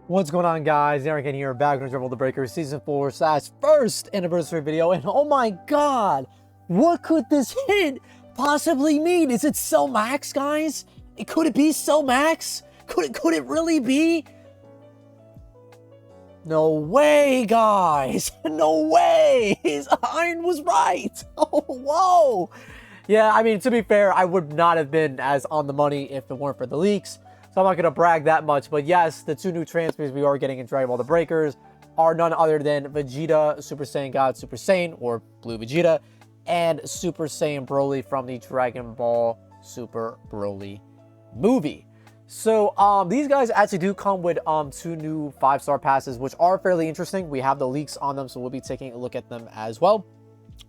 What's going on, guys? Ironcane here, back with Dribble the Breaker Season 4 / first anniversary video, and oh my god, what could this hit possibly mean? Is it Cell Max, guys? Could it be Cell Max? Could it really be? No way, guys! No way! His iron was right! Oh, whoa! Yeah, I mean, to be fair, I would not have been as on the money if it weren't for the leaks. So I'm not going to brag that much. But yes, the two new transfers we are getting in Dragon Ball The Breakers are none other than Vegeta, Super Saiyan God, Super Saiyan, or Blue Vegeta, and Super Saiyan Broly from the Dragon Ball Super Broly movie. So these guys actually do come with two new 5-star passes, which are fairly interesting. We have the leaks on them, so we'll be taking a look at them as well.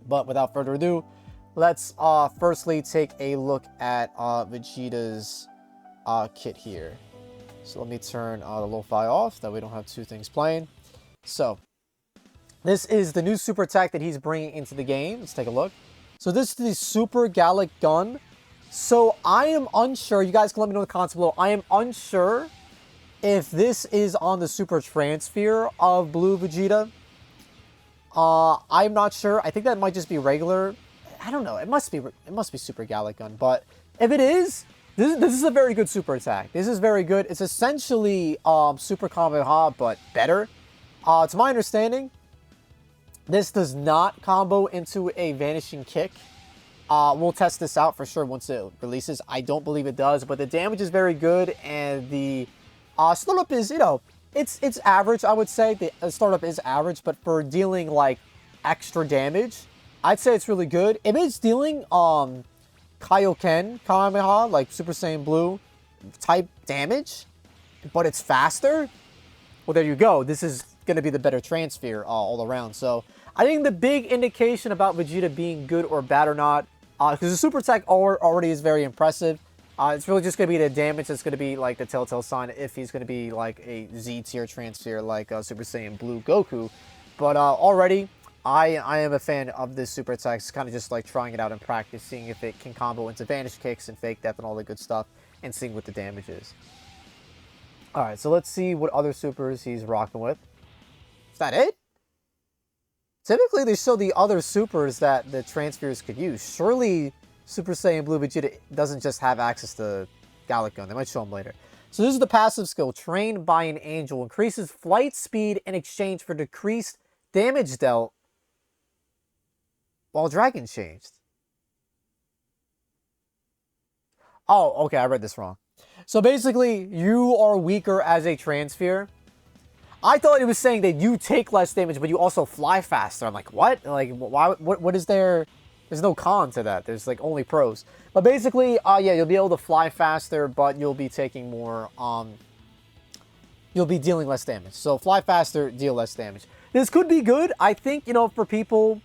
But without further ado, let's firstly take a look at Vegeta's kit here. So let me turn the lo-fi off, that we don't have two things playing. So this is the new super attack that he's bringing into the game. Let's take a look. So this is the Super Gallic Gun. So I am unsure, you guys can let me know in the comments below, I am unsure if this is on the Super Transphere of Blue Vegeta. I'm not sure. I think that might just be regular. I don't know. It must be Super Gallic Gun. But if it is, this is a very good super attack. This is very good. It's essentially Super Kamehameha, but better. To my understanding, this does not combo into a Vanishing Kick. We'll test this out for sure once it releases. I don't believe it does, but the damage is very good, and the startup is, you know, it's average, I would say. The startup is average, but for dealing, like, extra damage, I'd say it's really good. If it's dealing Kaioken Kamehameha, like Super Saiyan Blue type damage, but it's faster, well, there you go. This is going to be the better transfer all around. So I think the big indication about Vegeta being good or bad or not, because the super attack already is very impressive, it's really just going to be the damage that's going to be like the telltale sign if he's going to be like a Z tier transfer like Super Saiyan Blue Goku. But already, I am a fan of this super attack. It's kind of just like trying it out in practice, seeing if it can combo into Vanish Kicks and Fake Death and all the good stuff, and seeing what the damage is. Alright, so let's see what other supers he's rocking with. Is that it? Typically, they show the other supers that the transfers could use. Surely, Super Saiyan Blue Vegeta doesn't just have access to Gallic Gun. They might show him later. So this is the passive skill. Trained by an Angel. Increases flight speed in exchange for decreased damage dealt while Dragon changed. Oh, okay, I read this wrong. So basically, you are weaker as a transfer. I thought it was saying that you take less damage, but you also fly faster. I'm like, what? Like, why? What is there? There's no con to that. There's like only pros. But basically, yeah, you'll be able to fly faster, but you'll be taking more. You'll be dealing less damage. So fly faster, deal less damage. This could be good. I think, you know, for people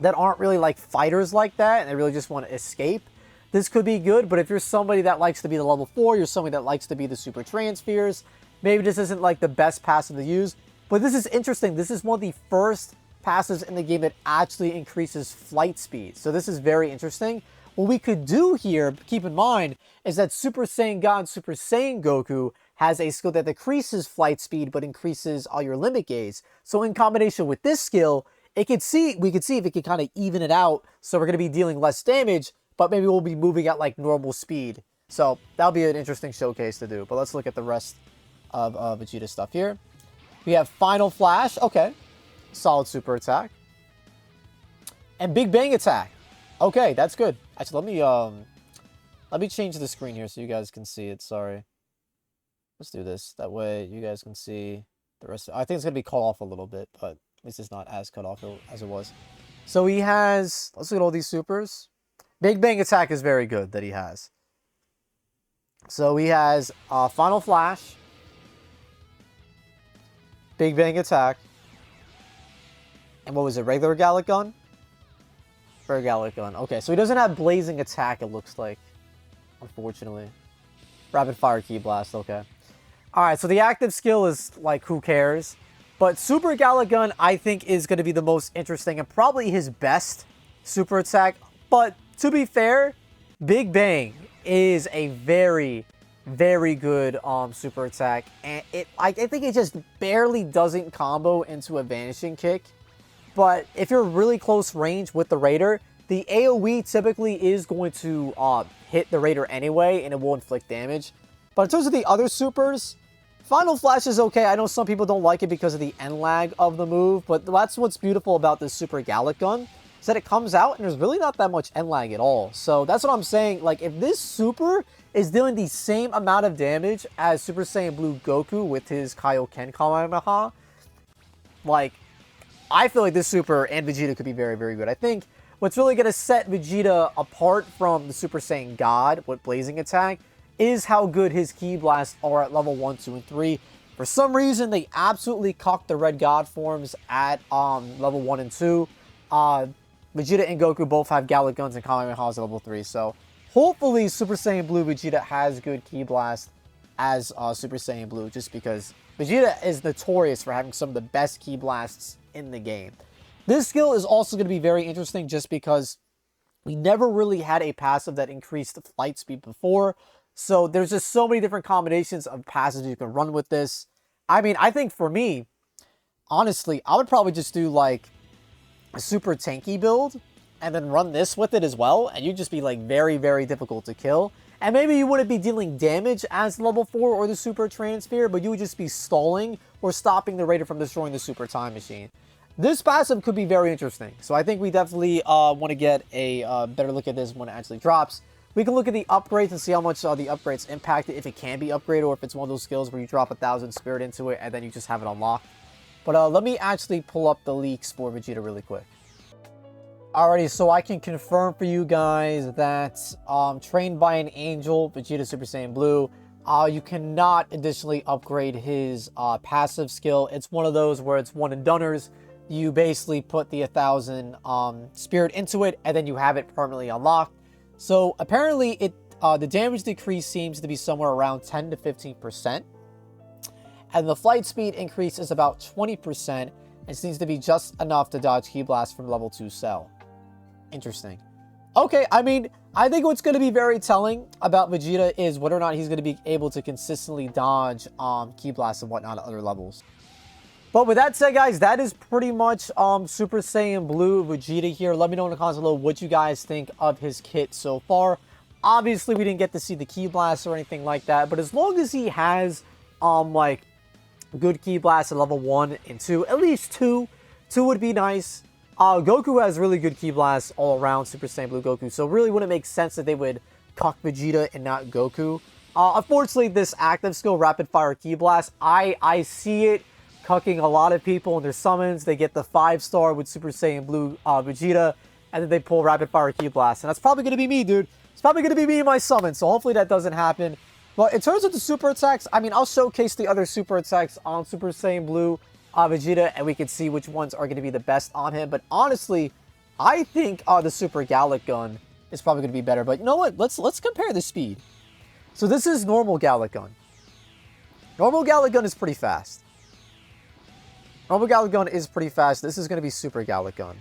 that aren't really like fighters like that, and they really just want to escape, this could be good. But if you're somebody that likes to be the level 4, you're somebody that likes to be the super transfers, maybe this isn't like the best passive to use, but this is interesting. This is one of the first passives in the game that actually increases flight speed. So this is very interesting. What we could do here, keep in mind, is that Super Saiyan God, Super Saiyan Goku has a skill that decreases flight speed but increases all your limit gauge. So in combination with this skill, we could see if it can kind of even it out. So we're going to be dealing less damage, but maybe we'll be moving at like normal speed. So that'll be an interesting showcase to do. But let's look at the rest of Vegeta stuff here. We have Final Flash. Okay. Solid super attack. And Big Bang attack. Okay, that's good. Actually, let me change the screen here so you guys can see it. Sorry. Let's do this. That way you guys can see the rest. I think it's going to be cut off a little bit, but at least it's not as cut off as it was. So he has, let's look at all these supers. Big Bang attack is very good that he has. So he has Final Flash, Big Bang attack, and what was it, regular Gallic Gun? Regular Gallic Gun. Okay, so he doesn't have Blazing attack, it looks like, unfortunately. Rapid Fire Ki Blast, okay. Alright, so the active skill is, like, who cares? But Super Gallic Gun, I think, is going to be the most interesting and probably his best super attack. But to be fair, Big Bang is a very, Very good super attack. And I think it just barely doesn't combo into a vanishing kick. But if you're really close range with the Raider, the AoE typically is going to hit the Raider anyway, and it will inflict damage. But in terms of the other supers, Final Flash is okay. I know some people don't like it because of the end lag of the move, but that's what's beautiful about this Super Gallic Gun, is that it comes out and there's really not that much end lag at all. So that's what I'm saying. Like, if this super is dealing the same amount of damage as Super Saiyan Blue Goku with his Kaioken Kamehameha, like, I feel like this super and Vegeta could be very, very good. I think what's really going to set Vegeta apart from the Super Saiyan God with Blazing Attack is how good his Ki Blasts are at level 1, 2, and 3. For some reason, they absolutely cocked the Red God forms at level 1 and 2. Vegeta and Goku both have Gallic Guns and Kamehamehas at level 3. So hopefully Super Saiyan Blue Vegeta has good Ki Blast as Super Saiyan Blue, just because Vegeta is notorious for having some of the best Ki Blasts in the game. This skill is also going to be very interesting just because we never really had a passive that increased flight speed before. So there's just so many different combinations of passives you can run with this. I mean, I think for me, honestly, I would probably just do like a super tanky build and then run this with it as well. And you'd just be like very, very difficult to kill. And maybe you wouldn't be dealing damage as level 4 or the Super Transphere, but you would just be stalling or stopping the Raider from destroying the Super Time Machine. This passive could be very interesting. So I think we definitely want to get a better look at this when it actually drops. We can look at the upgrades and see how much the upgrades impact it, if it can be upgraded, or if it's one of those skills where you drop 1,000 spirit into it and then you just have it unlocked. But let me actually pull up the leaks for Vegeta really quick. Alrighty, so I can confirm for you guys that trained by an angel, Vegeta Super Saiyan Blue, you cannot additionally upgrade his passive skill. It's one of those where it's one and doneers. You basically put the 1,000 spirit into it and then you have it permanently unlocked. So apparently the damage decrease seems to be somewhere around 10 to 15%. And the flight speed increase is about 20% and seems to be just enough to dodge Ki Blast from level 2 Cell. Interesting. Okay, I mean, I think what's going to be very telling about Vegeta is whether or not he's going to be able to consistently dodge Ki Blasts and whatnot at other levels. But with that said, guys, that is pretty much Super Saiyan Blue Vegeta here. Let me know in the comments below what you guys think of his kit so far. Obviously, we didn't get to see the Ki Blast or anything like that, but as long as he has like good Ki Blast at level 1 and 2, at least 2 would be nice. Goku has really good Ki Blast all around, Super Saiyan Blue Goku, so it really wouldn't make sense that they would cuck Vegeta and not Goku. Unfortunately, this active skill, Rapid Fire Ki Blast, I see it cucking a lot of people in their summons. They get the 5-star with Super Saiyan Blue Vegeta, and then they pull Rapid Fire Ki Blast, and that's probably going to be me, dude. It's probably going to be me in my summon, so hopefully that doesn't happen. But in terms of the super attacks, I mean, I'll showcase the other super attacks on Super Saiyan Blue Vegeta, and we can see which ones are going to be the best on him. But honestly, I think the Super Gallic Gun is probably going to be better. But you know what? Let's compare the speed. So this is normal Gallic Gun. Normal Gallic Gun is pretty fast. Normal Gallic Gun is pretty fast. This is going to be Super Gallic Gun.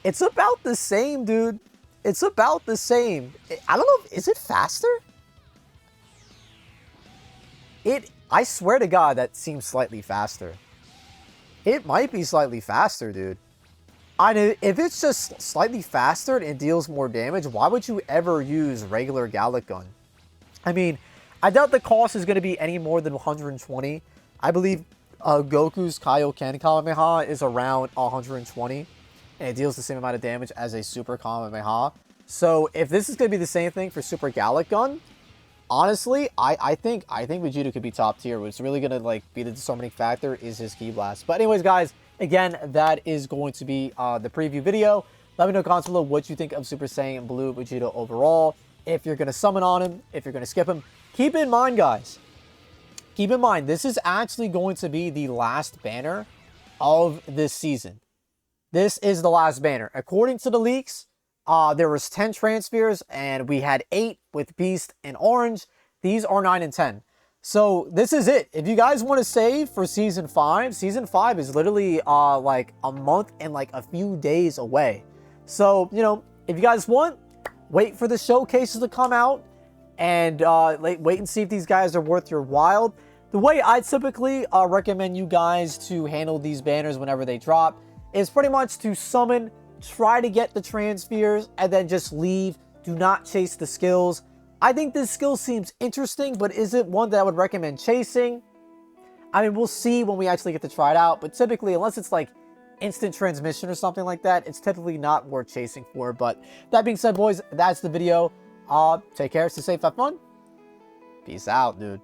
It's about the same, dude. It's about the same. I don't know. Is it faster? I swear to God, that seems slightly faster. It might be slightly faster, dude. If it's just slightly faster and it deals more damage, why would you ever use regular Gallic Gun? I mean, I doubt the cost is going to be any more than 120. I believe Goku's Kaioken Kamehameha is around 120. And it deals the same amount of damage as a Super Kamehameha. So if this is going to be the same thing for Super Gallic Gun, honestly, I think Vegeta could be top tier. What's really going to like be the determining factor is his Ki Blast. But anyways, guys, again, that is going to be the preview video. Let me know in the comments below what you think of Super Saiyan Blue Vegeta overall. If you're going to summon on him, if you're going to skip him. Keep in mind, guys, keep in mind, this is actually going to be the last banner of this season. This is the last banner. According to the leaks, there was 10 Transpheres, and we had 8 with Beast and Orange. These are 9 and 10. So this is it. If you guys want to save for Season 5 is literally like a month and like a few days away. So, you know, if you guys want, wait for the showcases to come out. and like, wait and see if these guys are worth your while. The way I typically recommend you guys to handle these banners whenever they drop is pretty much to summon, try to get the Transpheres, and then just leave. Do not chase the skills. I think this skill seems interesting, but is it one that I would recommend chasing? I mean, we'll see when we actually get to try it out, but typically, unless it's like instant transmission or something like that, it's typically not worth chasing for. But that being said, boys, that's the video. Take care, stay safe, have fun. Peace out, dude.